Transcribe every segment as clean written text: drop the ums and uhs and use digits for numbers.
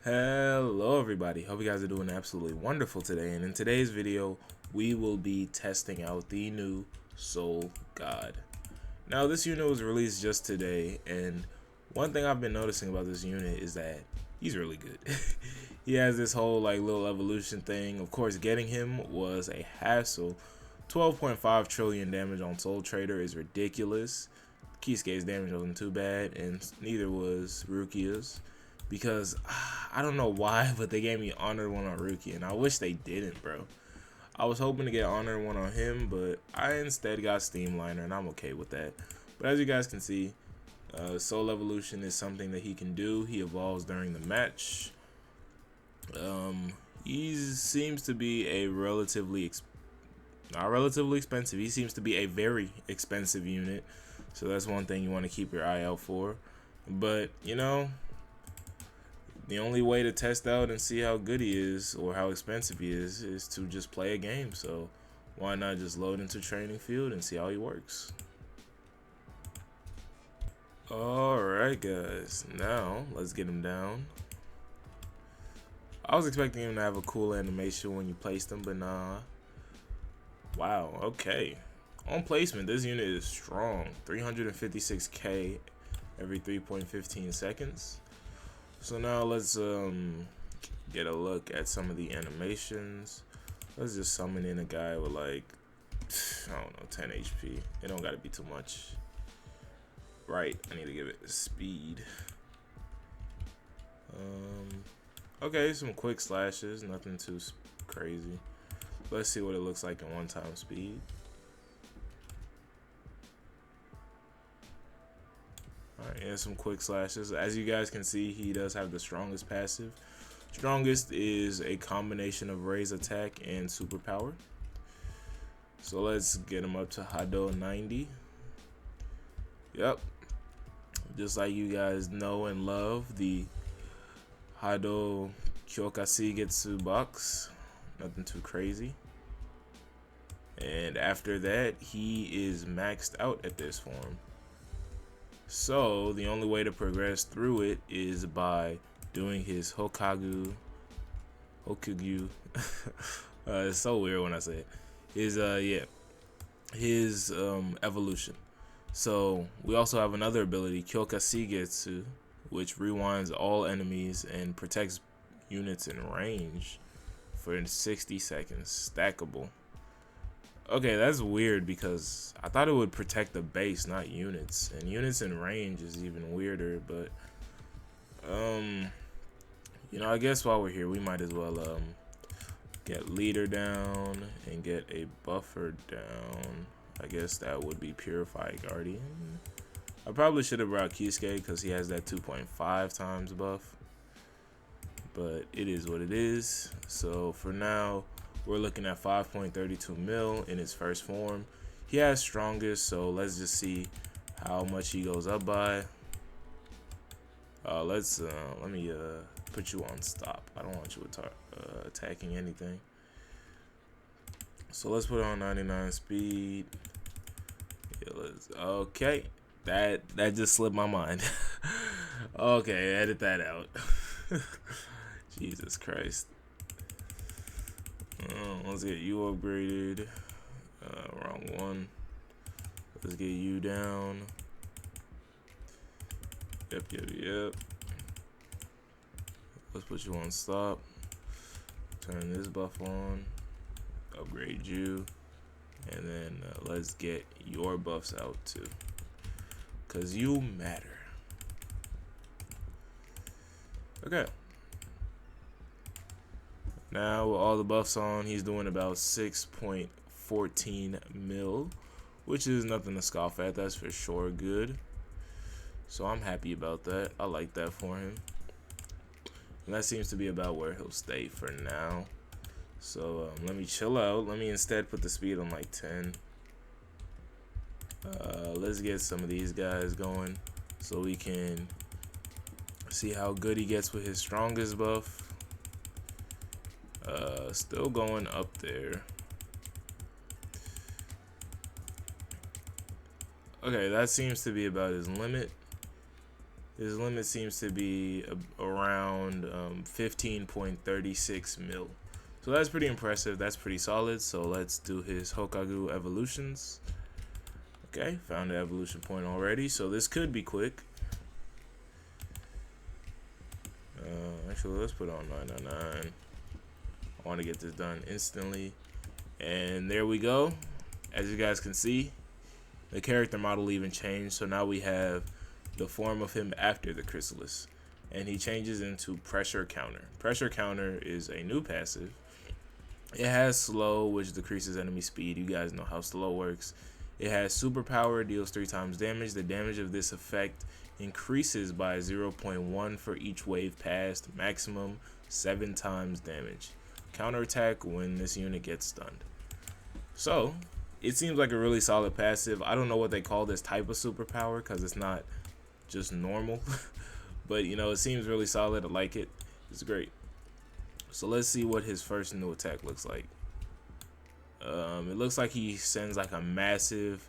Hello everybody, hope you guys are doing absolutely wonderful today, and in today's video we will be testing out the new Soul God. Now this unit was released just today, and one thing I've been noticing about this unit is that he's really good. He has this whole like little evolution thing. Of course, getting him was a hassle. 12.5 trillion damage on Soul Trader is ridiculous. Kisuke's damage wasn't too bad, and neither was Rukia's, because I don't know why, but they gave me Honored 1 on Rukia, and I wish they didn't, bro. I was hoping to get Honored 1 on him, but I instead got Steamliner, and I'm okay with that. But as you guys can see, Soul Evolution is something that he can do. He evolves during the match. He seems to be a not relatively expensive. He seems to be a very expensive unit, so that's one thing you want to keep your eye out for. But you know, the only way to test out and see how good he is or how expensive he is to just play a game. So why not just load into training field and see how he works? Alright guys, now let's get him down. I was expecting him to have a cool animation when you placed him, but nah. Wow, okay. On placement, this unit is strong. 356k every 3.15 seconds. So now let's get a look at some of the animations. Let's just summon in a guy with like, I don't know, 10 HP. It don't gotta be too much. Right, I need to give it speed. Okay, some quick slashes, nothing too crazy. Let's see what it looks like in one-time speed. Alright, and some quick slashes. As you guys can see, he does have the strongest passive. Strongest is a combination of raise attack and superpower. So let's get him up to Hado 90. Yep. Just like you guys know and love, the Hado Kyokasigetsu box. Nothing too crazy. And after that, he is maxed out at this form. So the only way to progress through it is by doing his Hokugyu. It's so weird when I say it. His evolution. So we also have another ability, Kyokasigetsu, which rewinds all enemies and protects units in range for 60 seconds, stackable. Okay, that's weird because I thought it would protect the base, not units. And units in range is even weirder, but you know, I guess while we're here, we might as well get leader down and get a buffer down. I guess that would be Purify Guardian. I probably should have brought Kisuke because he has that 2.5 times buff. But it is what it is. So for now, we're looking at 5.32 mil in his first form. He has strongest, so let's just see how much he goes up by. Let me put you on stop. I don't want you attacking anything. So let's put on 99 speed. Yeah, okay, that just slipped my mind. Okay, edit that out. Jesus Christ. Let's get you upgraded. Wrong one. Let's get you down. Yep. Let's put you on stop. Turn this buff on. Upgrade you. And then let's get your buffs out too. Because you matter. Okay. Now with all the buffs on, he's doing about 6.14 mil, which is nothing to scoff at. That's for sure good. So I'm happy about that. I like that for him. And that seems to be about where he'll stay for now. So let me chill out. Let me instead put the speed on like 10. Let's get some of these guys going so we can see how good he gets with his strongest buff. Still going up there. Okay, that seems to be about his limit. His limit seems to be around 15.36 mil. So that's pretty impressive. That's pretty solid. So let's do his Hokagu evolutions. Okay, found the evolution point already. So this could be quick. Actually, let's put on 999. I want to get this done instantly. And there we go. As you guys can see, the character model even changed. So now we have the form of him after the chrysalis, and he changes into pressure counter. Pressure counter is a new passive. It has slow, which decreases enemy speed. You guys know how slow works. It has superpower, deals 3 times damage. The damage of this effect increases by 0.1 for each wave passed, maximum 7 times damage. Counterattack when this unit gets stunned. So it seems like a really solid passive. I don't know what they call this type of superpower because it's not just normal, but you know, it seems really solid. I like it. It's great. So let's see what his first new attack looks like. It looks like he sends like a massive,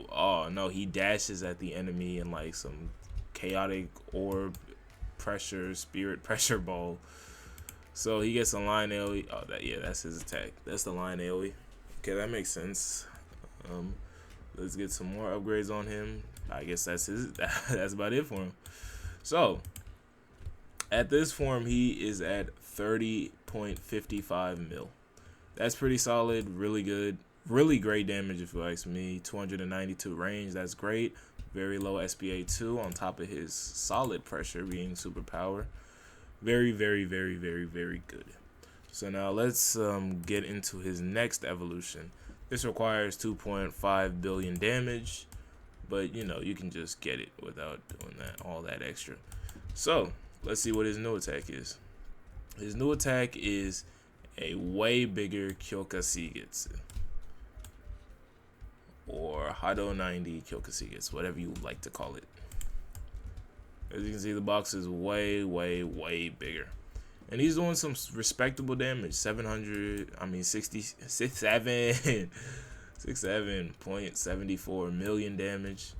oh no, he dashes at the enemy in like some chaotic orb pressure, spirit pressure ball. So he gets a line AoE. Oh, yeah, that's his attack. That's the line AoE. Okay, that makes sense. Let's get some more upgrades on him. I guess that's that's about it for him. So at this form, he is at 30.55 mil. That's pretty solid, really good, really great damage if you ask me. 292 range, that's great. Very low SPA 2 on top of his solid pressure being superpower. Very, very, very, very, very good. So now let's get into his next evolution. This requires 2.5 billion damage, but you know, you can just get it without doing all that extra. So let's see what his new attack is. His new attack is a way bigger Kyoka Shigetsu, or Hado 90 Kyoka Shigetsu, whatever you like to call it. As you can see, the box is way, way, way bigger. And he's doing some respectable damage. 67.74 million damage.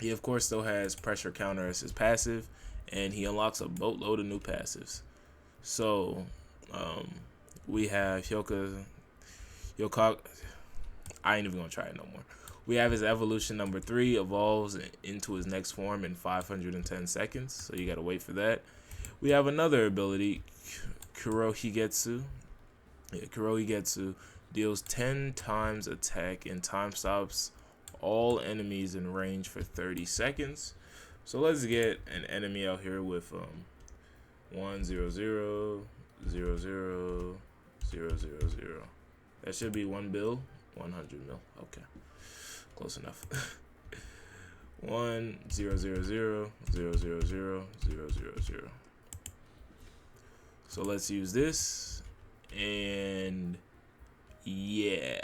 He of course still has pressure counter as his passive, and he unlocks a boatload of new passives. So we have Hyoka. I ain't even gonna try it no more. We have his evolution number 3, evolves into his next form in 510 seconds. So you gotta wait for that. We have another ability, Kurohigetsu. Yeah, Kurohigetsu deals 10 times attack and time stops all enemies in range for 30 seconds. So let's get an enemy out here with 100 000 000 000. That should be 1 bill, 100 mil. Okay, close enough. 100 000 000 000. So let's use this, and yeah,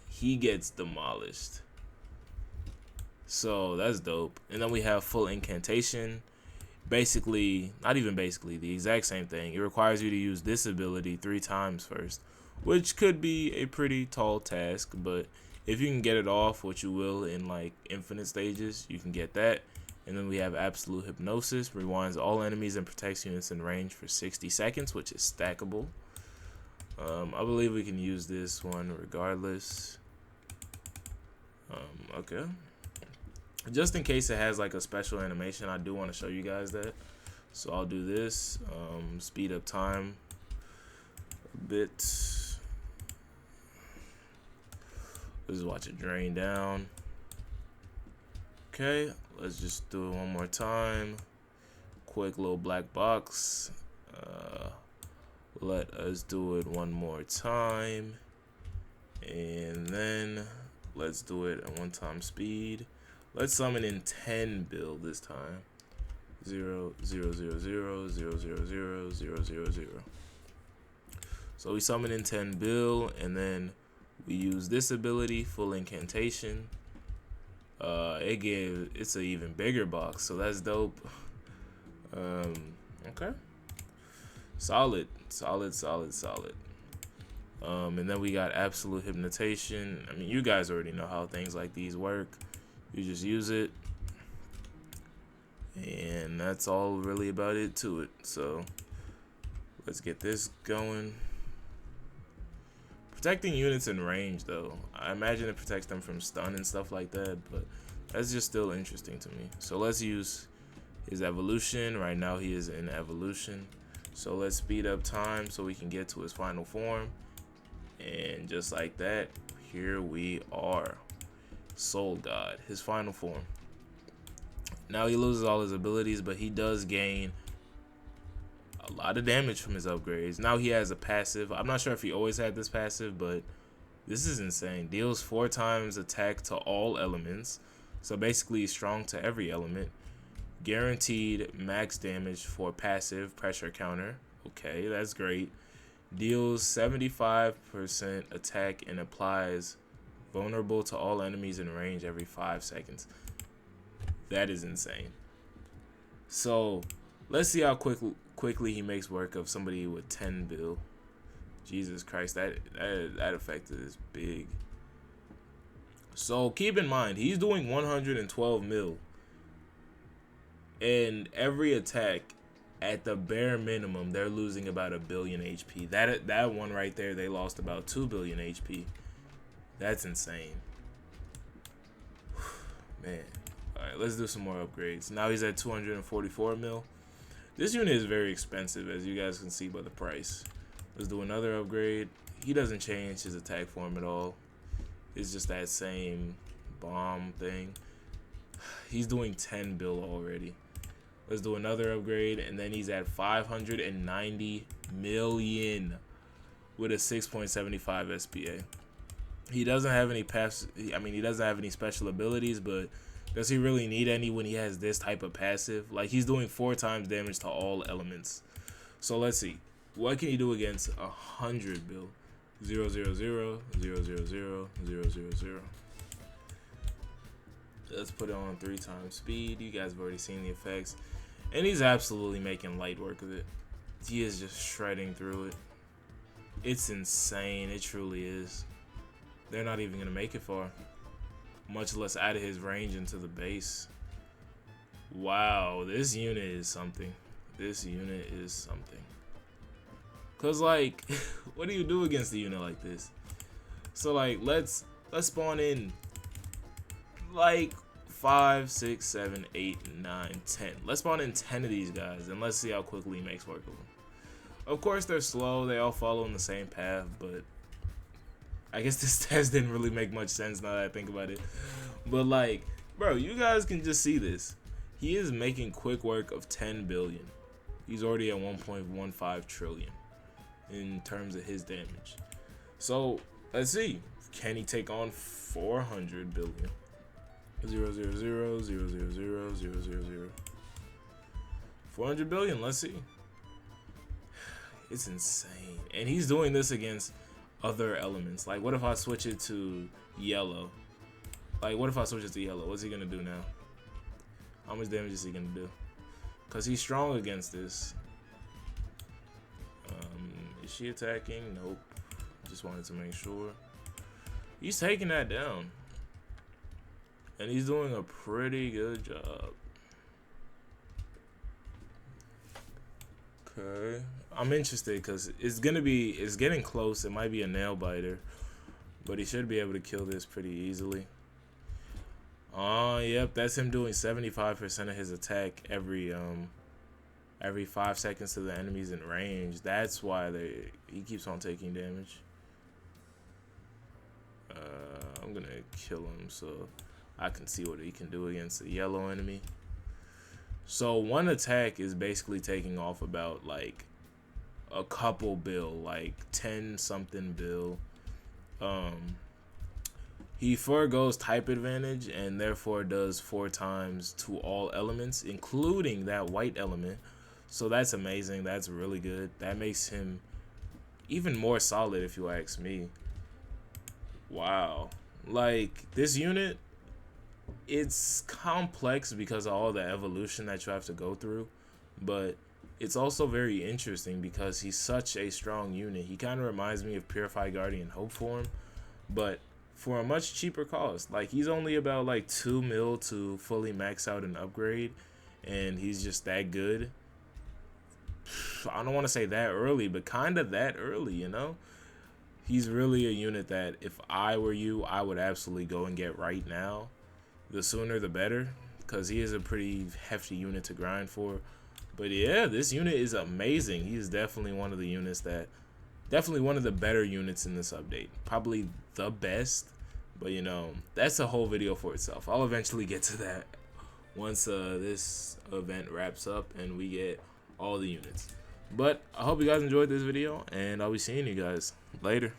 he gets demolished. So that's dope. And then we have full incantation. Basically, not even basically, the exact same thing. It requires you to use this ability 3 times first, which could be a pretty tall task, but if you can get it off, which you will in like infinite stages, you can get that. And then we have absolute hypnosis, rewinds all enemies and protects units in range for 60 seconds, which is stackable. I believe we can use this one regardless. Okay. Just in case it has like a special animation, I do want to show you guys that. So I'll do this, speed up time a bit. Let's watch it drain down. Okay, let's just do it one more time. Quick little black box. Let us do it one more time. And then let's do it at 1 time speed. Let's summon in 10 bill this time. 0 0 0 0 0 0 0 0 0 0. So we summon in 10 bill, and then we use this ability, full incantation. It's an even bigger box, so that's dope. Okay, solid. And then we got absolute hypnotation. I mean, you guys already know how things like these work. You just use it, And that's all really about it to it. So let's get this going. Protecting units in range, though, I imagine it protects them from stun and stuff like that, but that's just still interesting to me. So let's use his evolution. Right now he is in evolution, so let's speed up time so we can get to his final form. And just like that, here we are. Soul God, his final form. Now he loses all his abilities, but he does gain a lot of damage from his upgrades. Now he has a passive. I'm not sure if he always had this passive, but this is insane. Deals 4 times attack to all elements. So basically he's strong to every element. Guaranteed max damage for passive pressure counter. Okay, that's great. Deals 75% attack and applies vulnerable to all enemies in range every 5 seconds. That is insane. So let's see how quickly he makes work of somebody with 10 bill. Jesus Christ, that effect is big. So keep in mind, he's doing 112 mil. And every attack, at the bare minimum, they're losing about 1 billion HP. That one right there, they lost about 2 billion HP. That's insane. Man. Alright, let's do some more upgrades. Now he's at 244 mil. This unit is very expensive, as you guys can see by the price. Let's do another upgrade. He doesn't change his attack form at all. It's just that same bomb thing. He's doing 10 bill already. Let's do another upgrade, and then he's at 590 million with a 6.75 SPA. He doesn't have any he doesn't have any special abilities, but does he really need any when he has this type of passive? Like, he's doing 4 times damage to all elements. So let's see. What can he do against 100 bill? 0, 0, 0, 0, 0, 0, 0, 0, 0. Let's put it on 3 times speed. You guys have already seen the effects. And he's absolutely making light work of it. He is just shredding through it. It's insane. It truly is. They're not even going to make it far. Much less out of his range into the base. Wow, this unit is something. This unit is something. Cause like, what do you do against a unit like this? So like, let's spawn in like 5, 6, 7, 8, 9, 10. Let's spawn in 10 of these guys and let's see how quickly he makes work of them. Of course they're slow, they all follow in the same path, but I guess this test didn't really make much sense now that I think about it. But like, bro, you guys can just see this. He is making quick work of 10 billion. He's already at 1.15 trillion in terms of his damage. So let's see. Can he take on 400 billion? 0, 0, 0, 0, 0, 0, 0, 0, 0. 400 billion, let's see. It's insane. And he's doing this against other elements. Like, what if I switch it to yellow? Like, what if I switch it to yellow? What's he gonna do now? How much damage is he gonna do? Because he's strong against this. Is she attacking? Nope. Just wanted to make sure. He's taking that down. And he's doing a pretty good job. Okay. I'm interested because it's getting close. It might be a nail biter. But he should be able to kill this pretty easily. Oh, yep, that's him doing 75% of his attack every 5 seconds to the enemies in range. That's why he keeps on taking damage. I'm gonna kill him so I can see what he can do against a yellow enemy. So one attack is basically taking off about like a couple bill, like 10 something bill. He forgoes type advantage and therefore does 4 times to all elements, including that white element. So that's amazing. That's really good. That makes him even more solid if you ask me. Wow. Like, this unit, it's complex because of all the evolution that you have to go through, but it's also very interesting because he's such a strong unit. He kind of reminds me of Purified Guardian Hope form, but for a much cheaper cost. Like, he's only about like 2 mil to fully max out an upgrade, and he's just that good. I don't want to say that early, but kind of that early, you know? He's really a unit that if I were you, I would absolutely go and get right now. The sooner the better, because he is a pretty hefty unit to grind for. But yeah, this unit is amazing. He's definitely one of the units that, definitely one of the better units in this update. Probably the best, but you know, that's a whole video for itself. I'll eventually get to that once this event wraps up and we get all the units. But I hope you guys enjoyed this video, and I'll be seeing you guys later.